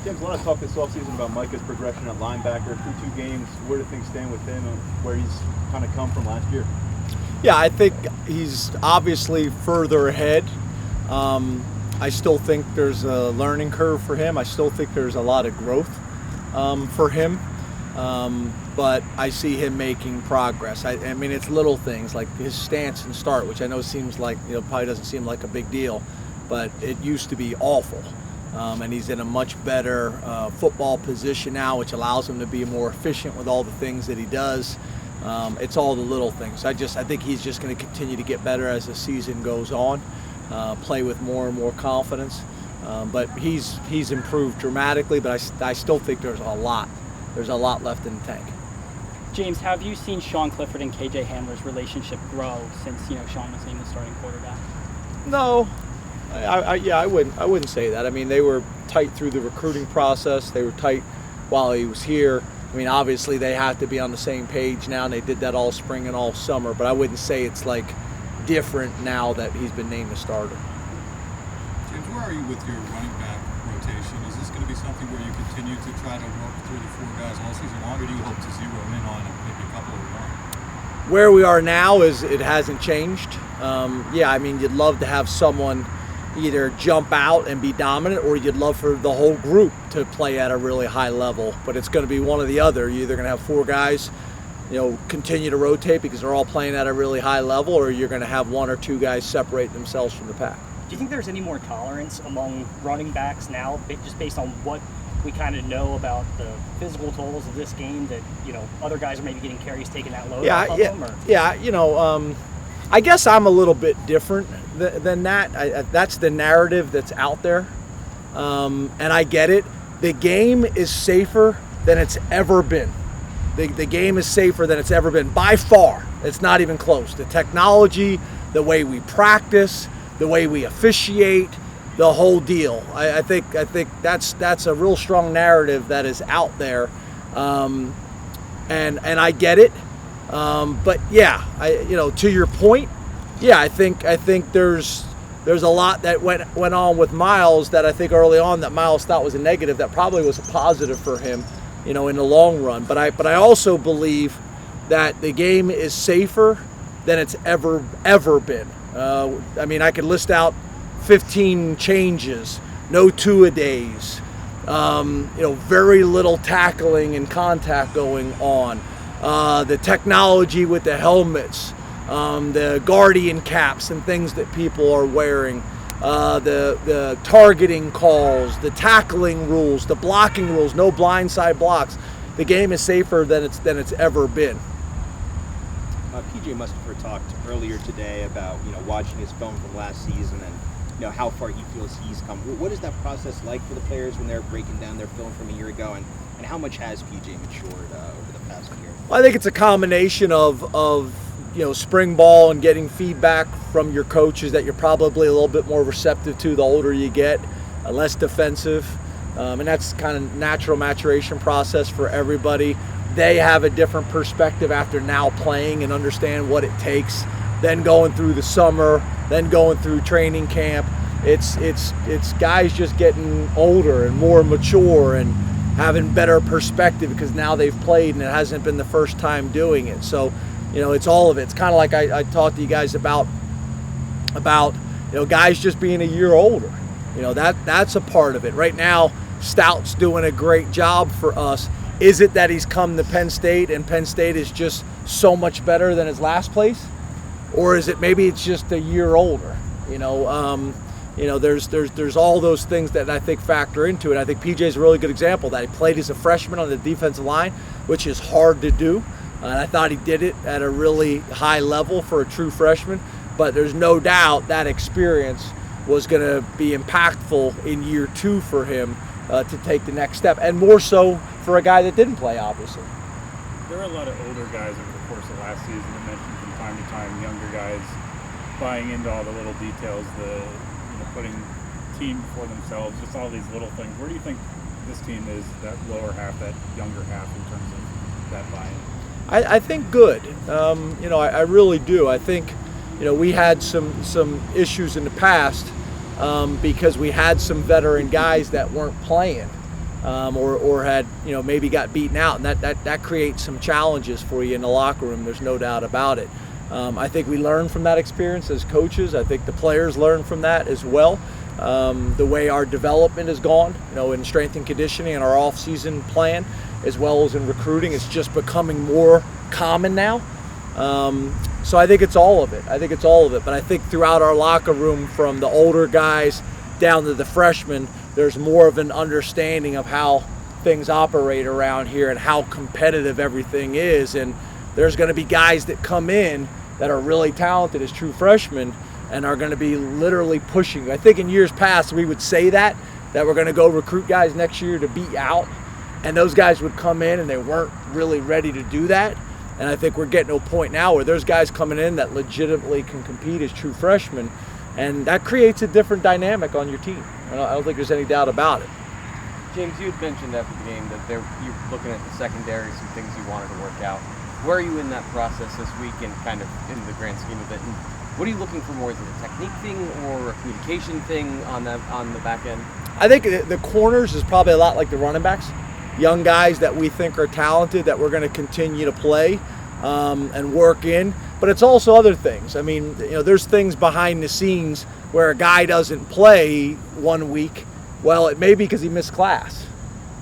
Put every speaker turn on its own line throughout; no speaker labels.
James, a lot of talk this offseason about Micah's progression at linebacker through 2 games. Where do things stand with him and where he's kind of come from last year?
Yeah, I think he's obviously further ahead. I still think there's a learning curve for him. I still think there's a lot of growth for him. But I see him making progress. I mean, it's little things like his stance and start, which I know seems like, probably doesn't seem like a big deal, but it used to be awful. And he's in a much better football position now, which allows him to be more efficient with all the things that he does. It's all the little things. I think he's just going to continue to get better as the season goes on, play with more and more confidence. But he's improved dramatically, but I still think there's a lot left in the tank.
James, have you seen Sean Clifford and KJ Hamler's relationship grow since Sean was named the starting quarterback?
No, I wouldn't say that. I mean, they were tight through the recruiting process. They were tight while he was here. I mean, obviously they have to be on the same page now, and they did that all spring and all summer. But I wouldn't say it's like different now that he's been named the starter.
James, where are you with your running back rotation? Is this going to be something where you continue to try to work through the 4 guys all season long, or do you hope to zero in on maybe a couple of them?
Where we are now is it hasn't changed. I mean, you'd love to have someone either jump out and be dominant, or you'd love for the whole group to play at a really high level. But it's going to be one or the other. You're either going to have 4 guys, continue to rotate because they're all playing at a really high level, or you're going to have 1 or 2 guys separate themselves from the pack.
Do you think there's any more tolerance among running backs now, just based on what we kind of know about the physical totals of this game, that other guys are maybe getting carries, taking that load off of them? Or?
I guess I'm a little bit different than that. That's the narrative that's out there, and I get it. The game is safer than it's ever been. The game is safer than it's ever been by far. It's not even close. The technology, the way we practice, the way we officiate, the whole deal. I think that's a real strong narrative that is out there, and I get it. But yeah, to your point, yeah, I think there's a lot that went on with Miles that I think early on that Miles thought was a negative that probably was a positive for him, in the long run. But I also believe that the game is safer than it's ever been. I mean, I could list out 15 changes, no two-a-days, very little tackling and contact going on. The technology with the helmets, the Guardian caps and things that people are wearing, the targeting calls, the tackling rules, the blocking rules, no blindside blocks. The game is safer than it's ever been.
PJ Mustipher talked earlier today about watching his film from last season and how far he feels he's come. What is that process like for the players when they're breaking down their film from a year ago, and how much has PJ matured over the past year?
Well, I think it's a combination of spring ball and getting feedback from your coaches that you're probably a little bit more receptive to the older you get, less defensive, and that's kind of natural maturation process for everybody. They have a different perspective after now playing and understand what it takes. Then going through the summer, then going through training camp. It's guys just getting older and more mature and having better perspective because now they've played and it hasn't been the first time doing it. So, it's all of it. It's kind of like I talked to you guys about guys just being a year older. That's a part of it. Right now, Stout's doing a great job for us. Is it that he's come to Penn State and Penn State is just so much better than his last place? Or is it maybe it's just a year older? There's all those things that I think factor into it. I think PJ's a really good example of that. He played as a freshman on the defensive line, which is hard to do. And I thought he did it at a really high level for a true freshman. But there's no doubt that experience was going to be impactful in year 2 for him to take the next step. And more so for a guy that didn't play, obviously.
There are a lot of older guys over the course of last season that mentioned from time to time younger guys buying into all the little details, putting team before themselves, just all these little things. Where do you think this team is, that lower half, that younger half, in terms of that buy-in?
I think good. I really do. I think, we had some issues in the past because we had some veteran guys that weren't playing. or had maybe got beaten out, and that creates some challenges for you in the locker room. There's no doubt about it. I think we learn from that experience as coaches. I think the players learn from that as well. The way our development has gone, in strength and conditioning and our off-season plan, as well as in recruiting, it's just becoming more common now. So I think it's all of it. But I think throughout our locker room, from the older guys down to the freshmen, there's more of an understanding of how things operate around here and how competitive everything is. And there's going to be guys that come in that are really talented as true freshmen and are going to be literally pushing. I think in years past we would say that we're going to go recruit guys next year to beat out, and those guys would come in and they weren't really ready to do that. And I think we're getting to a point now where there's guys coming in that legitimately can compete as true freshmen, and that creates a different dynamic on your team. I don't think there's any doubt about it.
James, you had mentioned after the game that you're looking at the secondary, some things you wanted to work out. Where are you in that process this week and kind of in the grand scheme of it? And what are you looking for more? Is it a technique thing or a communication thing on the back end?
I think the corners is probably a lot like the running backs. Young guys that we think are talented that we're going to continue to play and work in. But it's also other things. I mean, there's things behind the scenes where a guy doesn't play 1 week. Well, it may be because he missed class.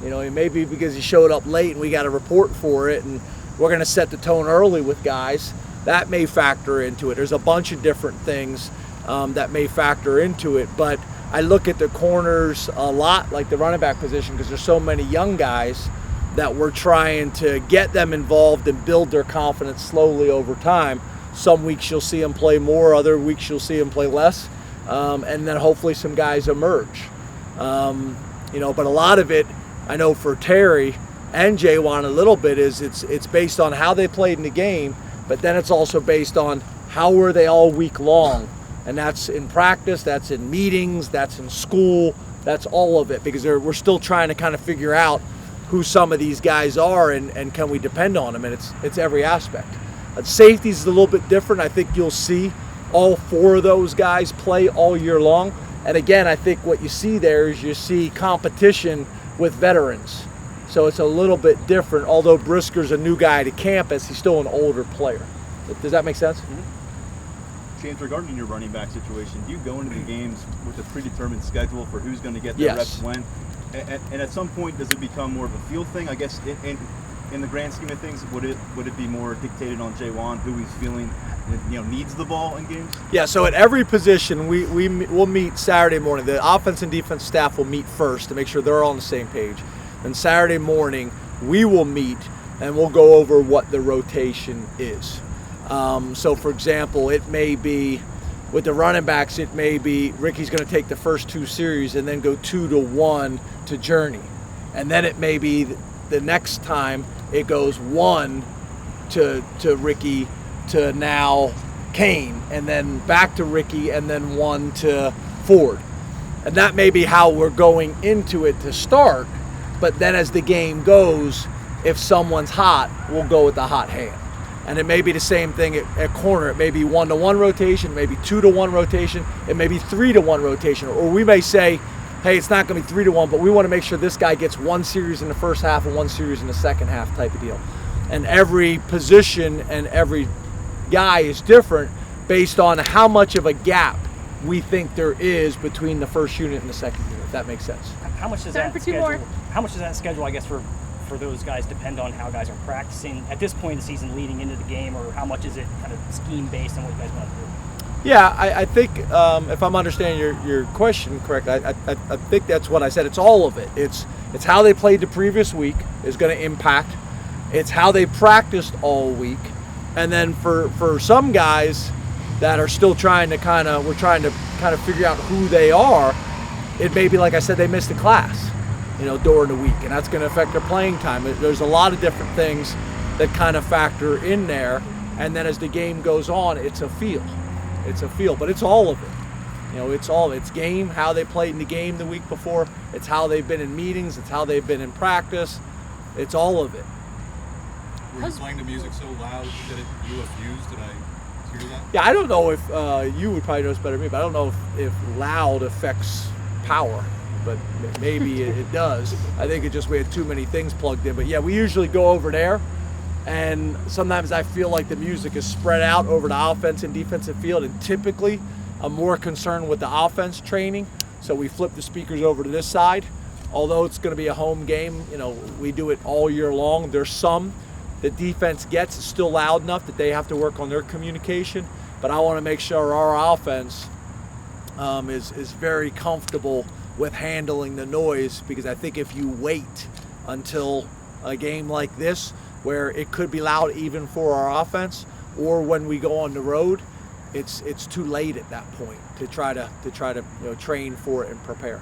It may be because he showed up late and we got a report for it, and we're going to set the tone early with guys. That may factor into it. There's a bunch of different things that may factor into it. But I look at the corners a lot like the running back position because there's so many young guys that we're trying to get them involved and build their confidence slowly over time. Some weeks you'll see them play more, other weeks you'll see them play less, and then hopefully some guys emerge. But a lot of it, I know for Terry and Jaywan a little bit, is it's based on how they played in the game, but then it's also based on how were they all week long. And that's in practice, that's in meetings, that's in school, that's all of it, because we're still trying to kind of figure out who some of these guys are and can we depend on them, and it's every aspect. Safeties is a little bit different. I think you'll see all four of those guys play all year long. And again, I think what you see there is you see competition with veterans. So it's a little bit different, although Brisker's a new guy to campus, he's still an older player. Does that make sense?
Mm-hmm. James, regarding your running back situation, do you go into the games with a predetermined schedule for who's going to get their reps when? And at some point, does it become more of a field thing? I guess in the grand scheme of things, would it be more dictated on Jaywan, who he's feeling needs the ball in games?
Yeah, so at every position, we'll meet Saturday morning. The offense and defense staff will meet first to make sure they're all on the same page. And Saturday morning, we will meet and we'll go over what the rotation is. So, for example, it may be, with the running backs, it may be Ricky's going to take the first two series and then go 2-1 to Journey. And then it may be the next time it goes 1 to Ricky to now Kane, and then back to Ricky, and then 1 to Ford. And that may be how we're going into it to start, but then as the game goes, if someone's hot, we'll go with the hot hand. And it may be the same thing at corner. It may be 1-to-1 rotation, maybe 2-to-1 rotation, it may be 3-to-1 rotation. Or we may say, hey, it's not going to be 3-to-1, but we want to make sure this guy gets one series in the first half and one series in the second half type of deal. And every position and every guy is different based on how much of a gap we think there is between the first unit and the second unit, if that makes sense.
How much does that schedule, I guess, for those guys depend on how guys are practicing at this point in the season leading into the game, or how much is it kind of scheme based on what you guys want to do?
Yeah, I think if I'm understanding your question correctly, I think that's what I said. It's all of it. It's how they played the previous week is going to impact. It's how they practiced all week. And then for some guys that are still we're trying to kind of figure out who they are, it may be, like I said, they missed a class, during the week, and that's going to affect their playing time. There's a lot of different things that kind of factor in there. And then as the game goes on, it's a feel. But it's all of it. It's game, how they played in the game the week before. It's how they've been in meetings. It's how they've been in practice. It's all of it.
Were you playing the music so loud that you effused? Did I hear that?
Yeah, I don't know if you would probably know this better than me, but I don't know if loud affects power. but maybe it does. I think it just we had too many things plugged in. But yeah, we usually go over there, and sometimes I feel like the music is spread out over the offense and defensive field, and typically I'm more concerned with the offense training, so we flip the speakers over to this side. Although it's going to be a home game, we do it all year long. There's some the defense gets is still loud enough that they have to work on their communication, but I want to make sure our offense is very comfortable with handling the noise, because I think if you wait until a game like this, where it could be loud even for our offense, or when we go on the road, it's too late at that point to try to train for it and prepare.